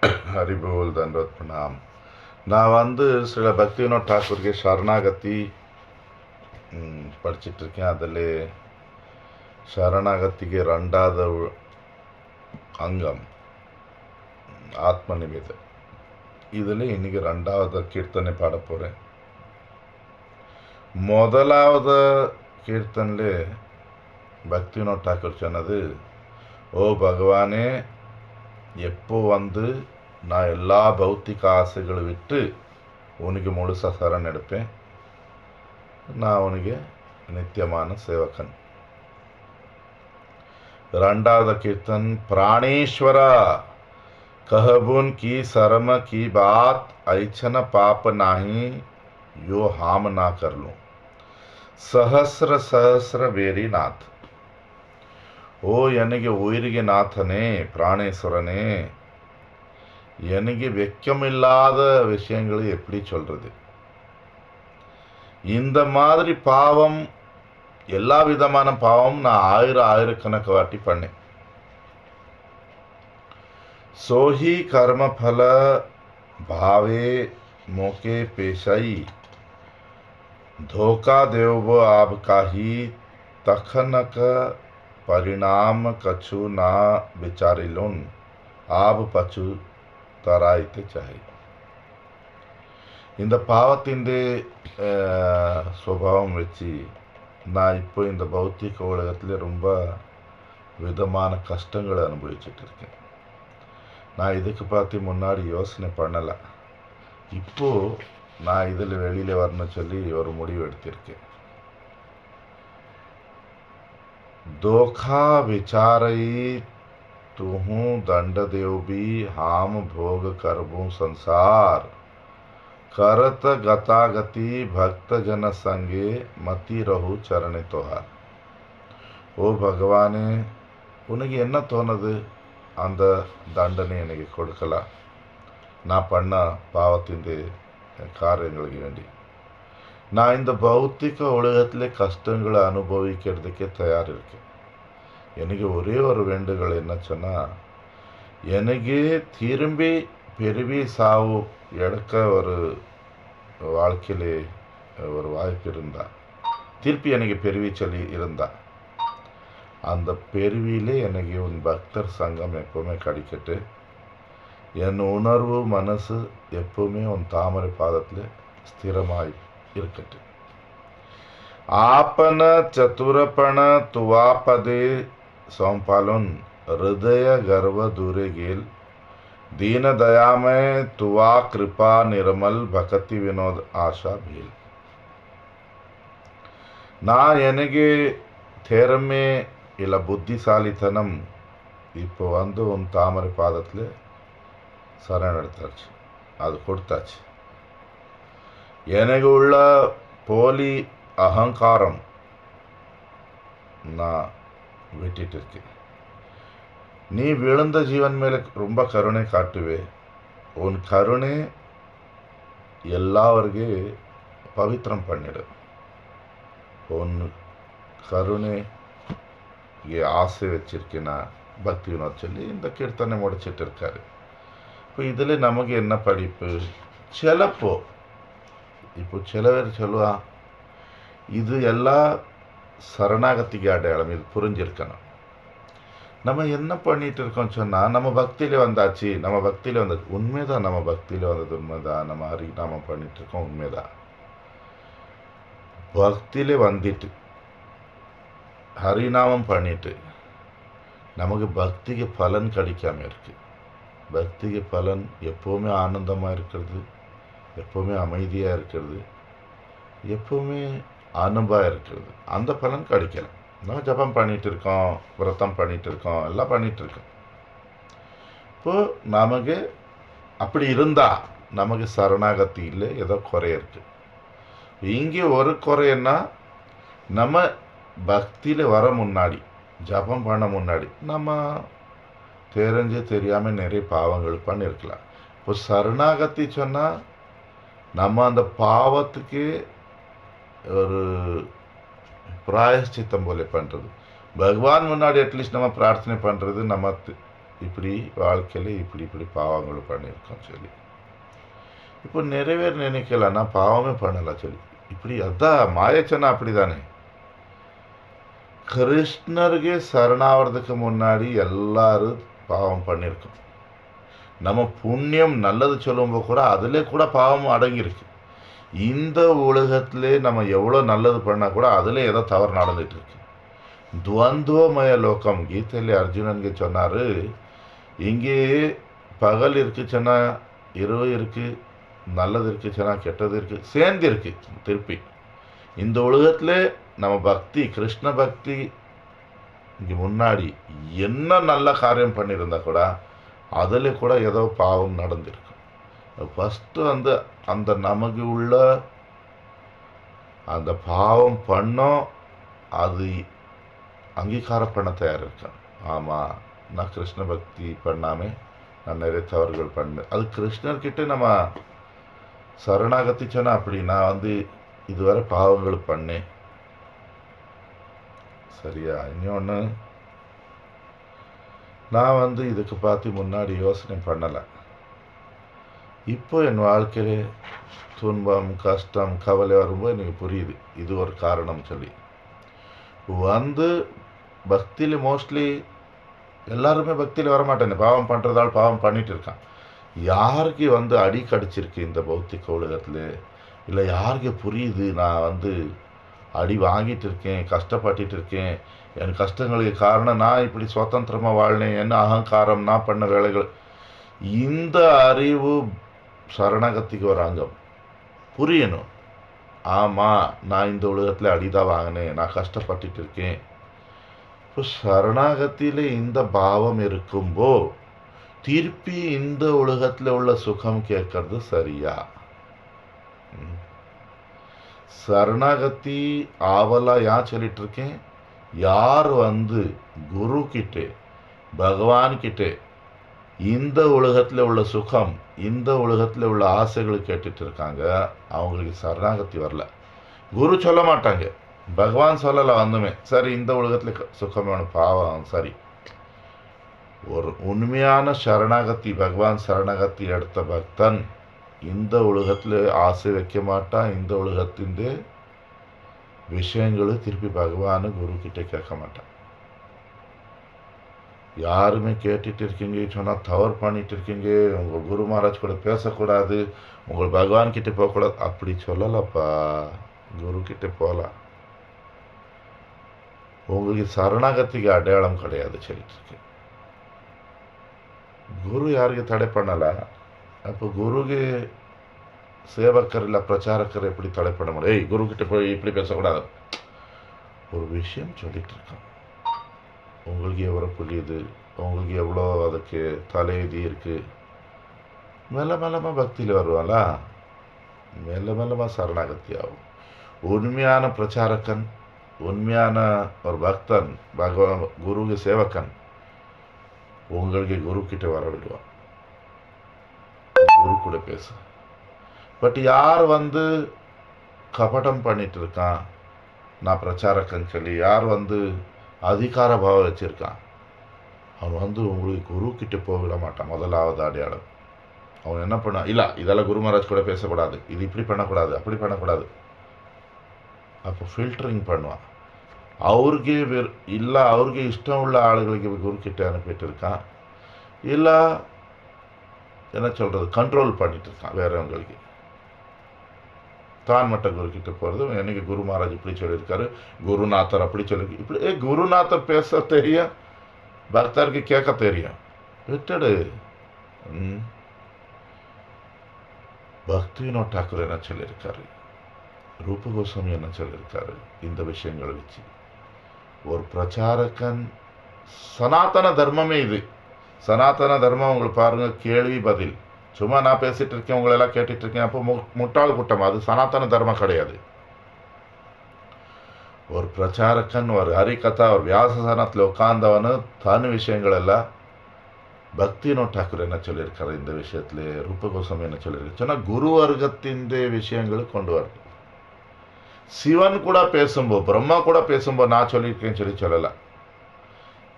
ஹரிபோல் தண்டோத் பிரணாம். நான் சில பக்தி வினோத் ಠಾಕೂರ್ಗೆ ಶರಣಾಗತಿ படிச்சிட்ருக்கேன். அதில் ಶರಣಾಗತಿಗೆ ரெண்டாவது அங்கம் ஆத்ம நிவேத. இதில் இன்றைக்கி ரெண்டாவது கீர்த்தனை பாட போகிறேன். முதலாவது கீர்த்தனில் பக்தி வினோத் ಠಾಕೂர் சொன்னது, ஓ பகவானே, எப்போ நான் எல்லா பௌத்திக ஆசைகளை விட்டு உனக்கு முழுசாக சரண் எடுப்பேன். நான் உனக்கு நித்தியமான சேவகன். ரெண்டாவது கீர்த்தன், பிராணேஸ்வரா कहबुन की शर्म की बात ऐछन पाप नाही यो हाम ना कर लूं सहस्र सहस्र ಬೇರಿ ನಾಥ್. ஓ எனக்கு உயிರಿಗೆ நாதனே, பிராணேஸ்வரனே, எனக்கு வெக்கமில்லாத விஷயங்களை எப்படி சொல்றது? இந்த மாதிரி பாவம், எல்லா விதமான பாவம் நான் ஆயிரக்கணக்கு வாட்டி பண்ணேன். सोही कर्म फल भावे मोके पेशाई धोखा देव आब काही तखनक परिणाम कछु ना विचारिलोन आब पछु தராய்த்து சாய். இந்த பாவத்தின் சுபாவம் வச்சு நான் இப்போ இந்த பௌத்திக உலகத்தில் ரொம்ப விதமான கஷ்டங்களை அனுபவிச்சுட்டு இருக்கேன். நான் இதுக்கு பார்த்து முன்னாடி யோசனை பண்ணலை. இப்போது நான் இதில் வெளியில் வரணும்னு சொல்லி ஒரு முடிவு எடுத்திருக்கேன். தோखा विचारई तुहूँ दंड देव भी हाम भोग करबू संसार करत गतागति भक्त जन संगे मती रहू चरण तोहार. ஓ பகவானே, உனக்கு என்ன தோணுது? அந்த தண்டனை எனக்கு கொடுக்கலாம். நான் பண்ண பாவத்தின் காரியங்களுக்கு வேண்டி நான் இந்த பௌத்திக உலகத்தில் கஷ்டங்களை அனுபவிக்கிறதுக்கே தயார் இருக்கேன். எனக்கு ஒரே ஒரு வேண்டுகோள் என்ன சொன்னால், எனக்கு திரும்பி பெருவி சாவு எடுக்க ஒரு வாழ்க்கையிலே ஒரு வாய்ப்பு இருந்தால், திருப்பி எனக்கு பெருவி சொல்லி இருந்தால், அந்த பெருவிலே எனக்கு உன் பக்தர் சங்கம் எப்பவுமே கிடைக்கட்டு. என் உணர்வு மனசு எப்பவுமே உன் தாமரை பாதத்தில் ஸ்திரமாய் இருக்கட்டு. ஆப்பன சதுரப்பண துவாபதே சோம்பாலுன் ஹிருதய கர்வ தூரே கேல் दीन दया में तुवा कृपा निर्मल भक्ति विनोद आशा भील. நான் எனக்கு திறமை இல்லை புத்திசாலித்தனம் இப்போ உன் தாமரை பாதத்தில் சரண் எடுத்தாச்சு, அது கொடுத்தாச்சு. எனக்கு உள்ள போலி அகங்காரம் நான் விட்டுட்டு இருக்கேன். நீ விழுந்த ஜீவன் மேலே ரொம்ப கருணை காட்டுவே. உன் கருணை எல்லாவರಿಗೆ பவித்திரம் பண்ணிடு. உன் கருணை ஆசை வச்சிருக்கேனா பக்தி வினோத் சொல்லி இந்த கீர்த்தனை முடிச்சிட்டு இருக்காரு. இப்போ இதில் நமக்கு என்ன படிப்பு? இப்போ சில பேர் சொல்லுவான், இது எல்லாம் சரணாகதிக்கு அடையாளம், இது புரிஞ்சிருக்கணும். நம்ம என்ன பண்ணிட்டு இருக்கோம் சொன்னால், நம்ம பக்தியில் வந்தாச்சு, உண்மைதான். நம்ம பக்தியில் வந்தது உண்மைதான். நம்ம ஹரிநாமம் பண்ணிட்டு இருக்கோம், உண்மைதான். பக்தியிலே வந்துட்டு ஹரிநாமம் பண்ணிட்டு நமக்கு பக்திக்கு பலன் கிடைக்காம இருக்கு. பக்திக்கு பலன் எப்போவுமே ஆனந்தமாக இருக்கிறது, எப்போவுமே அமைதியாக இருக்கிறது, எப்போவுமே அனுபவம் இருக்கிறது. அந்த பலன் கிடைக்கல. நம்ம ஜபம் பண்ணிகிட்டு இருக்கோம், விரதம் பண்ணிகிட்டு இருக்கோம், எல்லாம் பண்ணிகிட்ருக்கோம். இப்போது நமக்கு அப்படி இருந்தால் நமக்கு சரணாகதியில் ஏதோ குறை இருக்குது. இங்கே ஒரு குறைன்னா, நம்ம பக்தியில் வர முன்னாடி, ஜபம் பண்ண முன்னாடி நம்ம தெரிஞ்சு தெரியாமல் நிறைய பாவங்கள் பண்ணியிருக்கலாம். இப்போ சரணாகதி சொன்னால் நம்ம அந்த பாவத்துக்கு ஒரு பிராயஷ்சித்தம் போல பண்ணுறது. பகவான் முன்னாடி அட்லீஸ்ட் நம்ம பிரார்த்தனை பண்ணுறது, நம்ம இப்படி வாழ்க்கையில் இப்படி இப்படி பாவங்கள் பண்ணியிருக்கோம் சொல்லி. இப்போ நிறைவேற நினைக்கல, நான் பாவமே பண்ணல சொல்லி. இப்படி அதான் மாயச்சனா அப்படி தானே. கிருஷ்ணருக்கு சரணாவதுக்கு முன்னாடி எல்லாரும் பாவம் பண்ணியிருக்கோம். நம்ம புண்ணியம் நல்லது சொல்லும்போது கூட அதிலே கூட பாவம் அடங்கியிருக்கு. இந்த உலகத்திலே நம்ம எவ்வளோ நல்லது பண்ணால் கூட அதிலே ஏதோ தவறு நடந்துட்டு இருக்கு. துவந்துவமய லோகம். கீதையிலே அர்ஜுனனுக்கு சொன்னார், இங்கே பகல் இருக்குச்சுன்னா இரவு இருக்குது, நல்லது இருக்குச்சுன்னா கெட்டது இருக்குது, சேர்ந்து இருக்கு. திருப்பி இந்த உலகத்தில் நம்ம பக்தி, கிருஷ்ண பக்தி இங்கே முன்னாடி என்ன நல்ல காரியம் பண்ணியிருந்தா கூட அதில் கூட ஏதோ பாவம் நடந்திருக்கு. ஃபஸ்ட்டு அந்த நமக்கு உள்ள அந்த பாவம் பண்ணோம், அது அங்கீகாரம் பண்ண தயார் இருக்கேன். ஆமாம், நான் கிருஷ்ண பக்தி பண்ணாமல் நான் நிறைய தவறுகள் பண்ணேன். அது கிருஷ்ணர்கிட்ட நம்ம சரணாகதி சொன்னால் அப்படி நான் இதுவரை பாவங்கள் பண்ணேன். சரியா? இன்னொன்று, நான் இதுக்கு பார்த்து முன்னாடி யோசனை பண்ணலை. இப்போ என் வாழ்க்கையிலே துன்பம், கஷ்டம், கவலை வரும்போது எனக்கு புரியுது இது ஒரு காரணம் சொல்லி. பக்தியில் மோஸ்ட்லி எல்லாருமே பக்தியில் வரமாட்டேன். பாவம் பண்ணுறதால் பாவம் பண்ணிட்டு இருக்கான். யாருக்கு அடி கடிச்சிருக்கு இந்த பௌத்திக உலகத்தில், இல்லை யாருக்கு புரியுது நான் அடி வாங்கிட்டு இருக்கேன், கஷ்டப்பட்டுட்டு இருக்கேன், என் கஷ்டங்களுக்கு காரணம் நான் இப்படி சுதந்திரமாக வாழ்னேன், என்ன அகங்காரம், நான் பண்ண வேலைகள். இந்த அறிவு சரணாகதிக்கு ஒரு அங்கம். புரியணும், ஆமாம் நான் இந்த உலகத்தில் அடிதான் வாங்கினேன், நான் கஷ்டப்பட்டுட்டு இருக்கேன். இப்போ சரணாகத்தியில் இந்த பாவம் இருக்கும்போ திருப்பி இந்த உலகத்தில் உள்ள சுகம் கேட்கறது சரியா? சரணாகதி ஆவலா ஏன் சொல்லிட்டு இருக்கேன்? யார் குரு கிட்டே, பகவான் கிட்டே இந்த உலகத்தில் உள்ள சுகம், இந்த உலகத்தில் உள்ள ஆசைகளை கேட்டுட்டு இருக்காங்க, அவங்களுக்கு சரணாகதி வரல. குரு சொல்ல மாட்டாங்க, பகவான் சொல்லலை வந்துமே, சரி இந்த உலகத்தில் சுகமான பாவம் சரி. ஒரு உண்மையான சரணாகதி, பகவான் சரணாகதி எடுத்த பக்தன் இந்த உலகத்தில் ஆசை வைக்க மாட்டான். இந்த உலகத்தின் விஷயங்களை திருப்பி பகவான் குரு கிட்டே கேட்க மாட்டான். யாருமே கேட்டுட்டு இருக்கீங்க சொன்னால் தவறு பண்ணிட்டு இருக்கீங்க, உங்கள் குரு மகாராஜ் கூட பேசக்கூடாது, உங்கள் பகவான் கிட்டே போகக்கூடாது, அப்படி சொல்லலப்பா. குரு கிட்டே போகலாம். உங்களுக்கு சரணாகதிக்கு அடையாளம் கிடையாது சொல்லிட்டு இருக்கு. குரு யாருக்கு தடை பண்ணல, அப்போ குருக்கு சேவக்கர் இல்லை பிரச்சாரக்கர் எப்படி தடை பண்ண முடியும்? ஏய், குரு கிட்ட போய் இப்படி பேசக்கூடாது. ஒரு விஷயம் சொல்லிட்டு இருக்கான், உங்களுக்கு எவ்வளோ புரியுது, உங்களுக்கு எவ்வளோ அதுக்கு தலையீதி இருக்குது. மெல்ல மெல்லமாக பக்தியில் வருவாங்களா, மெல்ல மெல்லமாக சரணாகதி ஆகும். உண்மையான பிரச்சாரக்கன், உண்மையான ஒரு பக்தன், பகவான் குருக்கு சேவக்கன் உங்களுக்கு குரு கிட்ட வர விடுவான், குரு கூட பேசு. பட் யார் கபடம் பண்ணிட்டு இருக்கான், நான் பிரச்சாரக்கன்னு சொல்லி யார் அதிகார பாவம் வச்சிருக்கான், அவன் உங்களுக்கு குரு கிட்ட போக விட மாட்டான். முதலாவது அடையாளம் அவன் என்ன பண்ணான், இல்லை இதெல்லாம் குரு மகாராஜ் கூட பேசக்கூடாது, இது இப்படி பண்ணக்கூடாது, அப்படி பண்ணக்கூடாது. அப்போ ஃபில்டரிங் பண்ணுவான். அவருக்கு இஷ்டம் உள்ள ஆளுகளுக்கு குரு கிட்ட அனுப்பிட்டு இருக்கான், இல்லை என்ன சொல்கிறது, கண்ட்ரோல் பண்ணிட்டு இருக்கான் வேறவங்களுக்கு. தான் மட்டும் குரு கிட்ட போகிறது, எனக்கு குரு மகாராஜ் இப்படி சொல்லியிருக்காரு, குருநாதர் அப்படி சொல்லியிருக்கு, இப்படி குருநாதர் பேச தெரியும், பக்தருக்கு கேட்க தெரியும், விட்டுடு. பக்தி வினோத் டாக்கூர் என்ன சொல்லியிருக்காரு, ரூப கோஸ்வாமி என்ன சொல்லியிருக்காரு, இந்த விஷயங்களை வச்சு ஒரு பிரச்சாரக்கன், சனாதன தர்மமே இது. சனாதன தர்மம் உங்களுக்கு பாருங்கள், கேள்வி பதில். சும்மா நான் பேசிகிட்டு இருக்கேன், உங்களெல்லாம் கேட்டுட்டு இருக்கேன், அப்போ முட்டாள் கூட்டம். அது சனாதன தர்மம் கிடையாது. ஒரு பிரச்சாரக்கன், ஒரு ஹரிகதா, ஒரு வியாசசனத்தில் உட்கார்ந்தவனு தனி விஷயங்கள் எல்லாம். பக்தி வினோத் டாக்கூர் என்ன சொல்லியிருக்காரு இந்த விஷயத்துல, ரூப கோஸ்வாமி என்ன சொல்லியிருக்காரு சொன்னால், குரு வர்க்கத்தின் விஷயங்களை கொண்டு வரணும். சிவன் கூட பேசும்போது, பிரம்மா கூட பேசும்போது நான் சொல்லியிருக்கேன்னு சொல்லலை.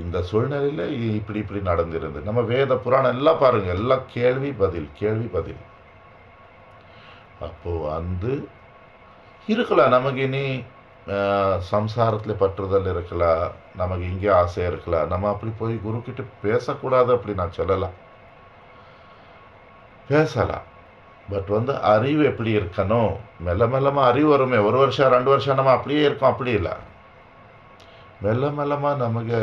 இந்த சூழ்நிலையில் இப்படி இப்படி நடந்திருந்து. நம்ம வேத புராணம் எல்லாம் பாருங்கள், எல்லாம் கேள்வி பதில் கேள்வி பதில். அப்போது வந்து இருக்கலாம் நமக்கு இனி சம்சாரத்தில் பற்றுதல் இருக்கலாம், நமக்கு இங்கே ஆசை இருக்கலாம். நம்ம அப்படி போய் குருக்கிட்ட பேசக்கூடாது அப்படி நான் சொல்லலாம், பேசலாம். பட் வந்து அறிவு எப்படி இருக்கணும், மெல்ல மெல்லமாக அறிவு வருமே. 1 வருஷம் 2 வருஷம் நம்ம அப்படியே இருக்கோம், அப்படி இல்லை. மெல்ல மெல்லமாக நமக்கு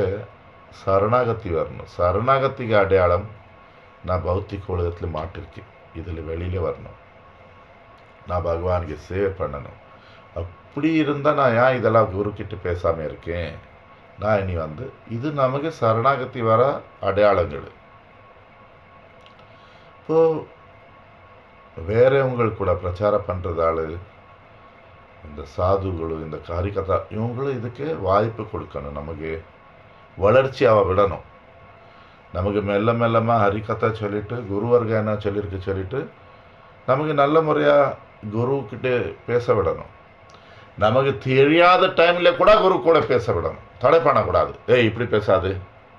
சரணாகதி வரணும். சரணாகதிக்கு அடையாளம் நான் பௌத்திக உலகத்தில் மாட்டிருக்கேன், இதில் வெளியில் வரணும், நான் பகவானுக்கு சேவை பண்ணணும். அப்படி இருந்தால் நான் ஏன் இதெல்லாம் குருக்கிட்ட பேசாமல் இருக்கேன்? நான் இனி வந்து இது நமக்கு சரணாகதி வர அடையாளங்கள். இப்போது வேறவங்கள் கூட பிரச்சாரம் பண்ணுறதால இந்த சாதுಗಳು, இந்த காரிகதா இவங்களும் இதுக்கு வாய்ப்பு கொடுக்கணும், நமக்கு வளர்ச்சியாக விடணும். நமக்கு மெல்ல மெல்லமாக ஹரிகதா சொல்லிவிட்டு குருவர்க என்ன சொல்லிட்டு நமக்கு நல்ல முறையாக குருக்கிட்ட பேச விடணும். நமக்கு தெரியாத டைமில் கூட குரு கூட பேச விடணும், தடை பண்ணக்கூடாது. இப்படி பேசாது,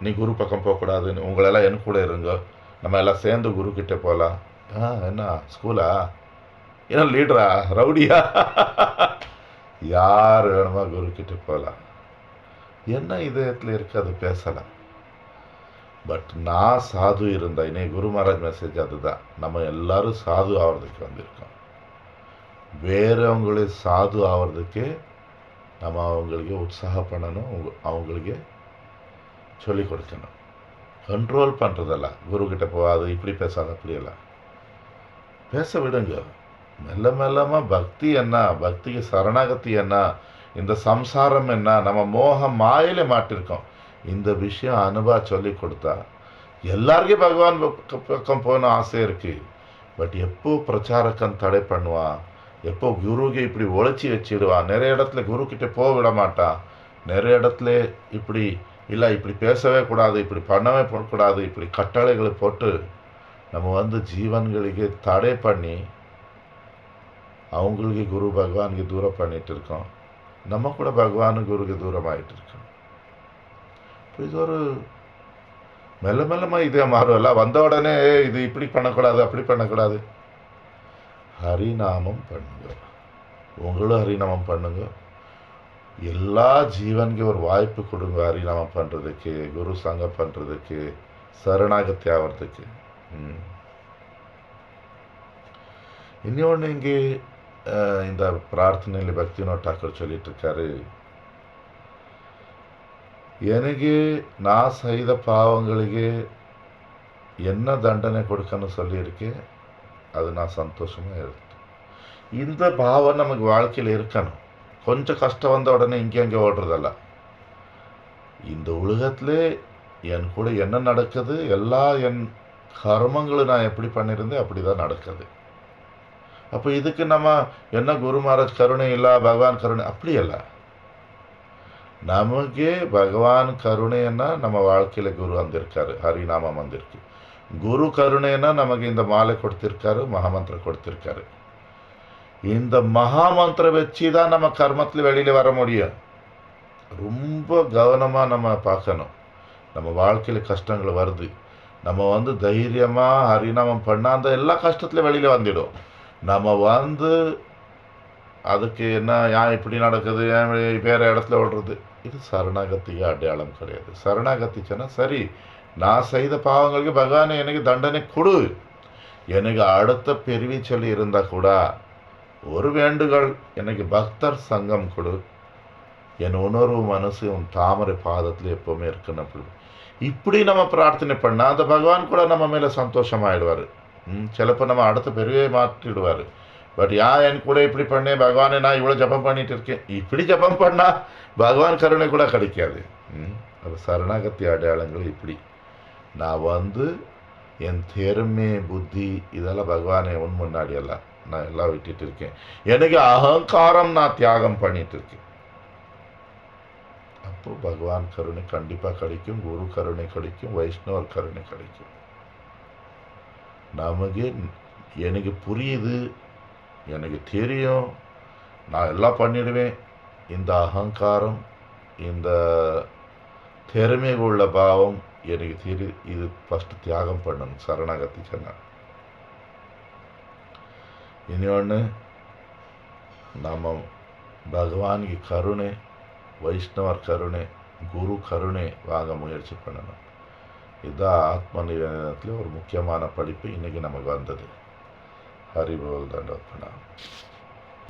நீ குரு பக்கம் போகக்கூடாதுன்னு. உங்களெல்லாம் என் கூட இருங்க, நம்ம எல்லாம் சேர்ந்து குருக்கிட்ட போகலாம். என்ன ஸ்கூலா, என்ன லீடரா, ரவுடியா, யார் வேணுமா குருக்கிட்ட போகலாம். என்ன இதயத்தில் இருக்காது பேசலாம். பட் நான் சாது இருந்தேன். இன்னைக்கு குரு மகாராஜ் மெசேஜ் அதுதான், நம்ம எல்லாரும் சாது ஆகிறதுக்கு வந்திருக்கோம். வேறவங்களே சாது ஆகிறதுக்கு நம்ம அவங்களுக்கு உற்சாகம் பண்ணணும், அவங்களுக்கு சொல்லிக் கொடுக்கணும். கண்ட்ரோல் பண்ணுறதல்ல, குருக்கிட்ட போகாது, இப்படி பேசாத, அப்படியெல்லாம் பேச விடுங்க. மெல்ல மெல்லமாக பக்தி என்ன, பக்திக்கு சரணாகதி என்ன, இந்த சம்சாரம் என்ன, நம்ம மோகம் மாயில மாட்டிருக்கோம். இந்த விஷயம் அனுபவ சொல்லி கொடுத்தா எல்லாருக்கும் பகவான் பக்கம் போகணும் ஆசை இருக்குது. பட் எப்போ பிரச்சாரக்கன் தடை பண்ணுவான், எப்போ குருக்கு இப்படி உழைச்சி வச்சிடுவான். நிறைய இடத்துல குருக்கிட்ட போக விட மாட்டான். நிறைய இடத்துல இப்படி இல்லை, இப்படி பேசவே கூடாது, இப்படி பண்ணவே போகக்கூடாது, இப்படி கட்டளைகளை போட்டு நம்ம வந்து ஜீவன்களுக்கு தடை பண்ணி அவங்களுக்கு குரு பகவானுக்கு தூரம் பண்ணிட்டு இருக்கோம். நம்ம கூட பகவானு குருக்கு தூரமாயிட்டு இருக்கோம். இது ஒரு மெல்ல மெல்லமாக இதே மாறும். வந்த உடனே இது இப்படி பண்ணக்கூடாது, அப்படி பண்ணக்கூடாது. ஹரிநாமம் பண்ணுங்க, உங்களும் ஹரிநாமம் பண்ணுங்க. எல்லா ஜீவனுக்கு ஒரு வாய்ப்பு கொடுங்க ஹரிநாமம் பண்ணுறதுக்கு, குரு சங்கம் பண்ணுறதுக்கு, சரணாகதி ஆகிறதுக்கு. இன்னொன்று இங்கே இந்த பிரார்த்தனையில் பக்திவினோத் டாக்கூர் சொல்லிட்டு இருக்காரு, எனக்கு நான் செய்த பாவங்களுக்கு என்ன தண்டனை கொடுக்கணும்னு சொல்லியிருக்கேன், அது நான் சந்தோஷமாக இருக்கேன். இந்த பாவம் நமக்கு வாழ்க்கையில் இருக்கணும். கொஞ்சம் கஷ்டம் வந்த உடனே இங்கே ஓடுறதல்ல. இந்த உலகத்தில் என் கூட என்ன நடக்குது, எல்லா என் கர்மங்களும் நான் எப்படி பண்ணியிருந்தேன் அப்படி தான் நடக்குது. அப்போ இதுக்கு நம்ம என்ன குரு மகாராஜ் கருணை இல்லை, பகவான் கருணை அப்படி இல்லை. நமக்கு பகவான் கருணைன்னா நம்ம வாழ்க்கையில் குரு வந்திருக்காரு, ஹரிநாமம் வந்திருக்கு. குரு கருணைன்னா நமக்கு இந்த மாலை கொடுத்திருக்காரு, மகாமந்திரம் கொடுத்திருக்காரு. இந்த மகாமந்திரம் வச்சு தான் நம்ம கர்மத்தில் வெளியில் வர முடியும். ரொம்ப கவனமாக நம்ம பார்க்கணும். நம்ம வாழ்க்கையில் கஷ்டங்கள் வருது, நம்ம வந்து தைரியமாக ஹரிநாமம் பண்ணால் அந்த எல்லா கஷ்டத்துலையும் வெளியில் வந்துடும். நம்ம வந்து அதுக்கு என்ன ஏன் இப்படி நடக்குது, ஏன் வேறு இடத்துல ஓடுறது, இது சரணாகத்திக்கு அடையாளம் கிடையாது. சரணாகத்திச்சுன்னா சரி, நான் செய்த பாவங்களுக்கு பகவானை எனக்கு தண்டனை கொடு, எனக்கு அடுத்த பிரிவி சொல்லி இருந்தால் கூட ஒரு வேண்டுகோள், எனக்கு பக்தர் சங்கம் கொடு, என் உணர்வு மனசு உன் தாமரை பாதத்தில் எப்போவுமே இருக்கணும். அப்படி இப்படி நம்ம பிரார்த்தனை பண்ணால் அந்த பகவான் கூட நம்ம மேலே சந்தோஷமாயிடுவார். சிலப்போ நம்ம அடுத்த பெருவே மாற்றிடுவார். பட் என் கூட இப்படி பண்ணேன், பகவானை நான் இவ்வளோ ஜபம் பண்ணிட்டு இருக்கேன், இப்படி ஜபம் பண்ணால் பகவான் கருணை கூட கிடைக்காது. அது சரணாகத்தி அடையாளங்கள் இப்படி. நான் வந்து என் திறமை புத்தி இதெல்லாம் பகவானை உன் முன்னாடி எல்லாம் நான் எல்லாம் விட்டுட்டு இருக்கேன். எனக்கு அகங்காரம் நான் தியாகம் பண்ணிட்டு இருக்கேன். அப்போ பகவான் கருணை கண்டிப்பாக கிடைக்கும், குரு கருணை கிடைக்கும், வைஷ்ணவர் கருணை கிடைக்கும். நமக்கு எனக்கு புரியுது, எனக்கு தெரியும், நான் எல்லாம் பண்ணிடுவேன். இந்த அகங்காரம், இந்த ತೆರೆಮೆಗುಳ್ಳ ಭಾವம் எனக்கு இது ஃபஸ்ட்டு தியாகம் பண்ணணும் சரணாகதி சொன்ன. இன்னொன்று, நம்ம பகவானுக்கு கருணை, வைஷ்ணவர் கருணை, குரு கருணை வாங்க முயற்சி பண்ணணும். இதுதான் ஆத்ம நிலையத்தில் ஒரு முக்கியமான படிப்பு இன்றைக்கி நமக்கு வந்தது. ஹரி போல் தண்டோத்பனா.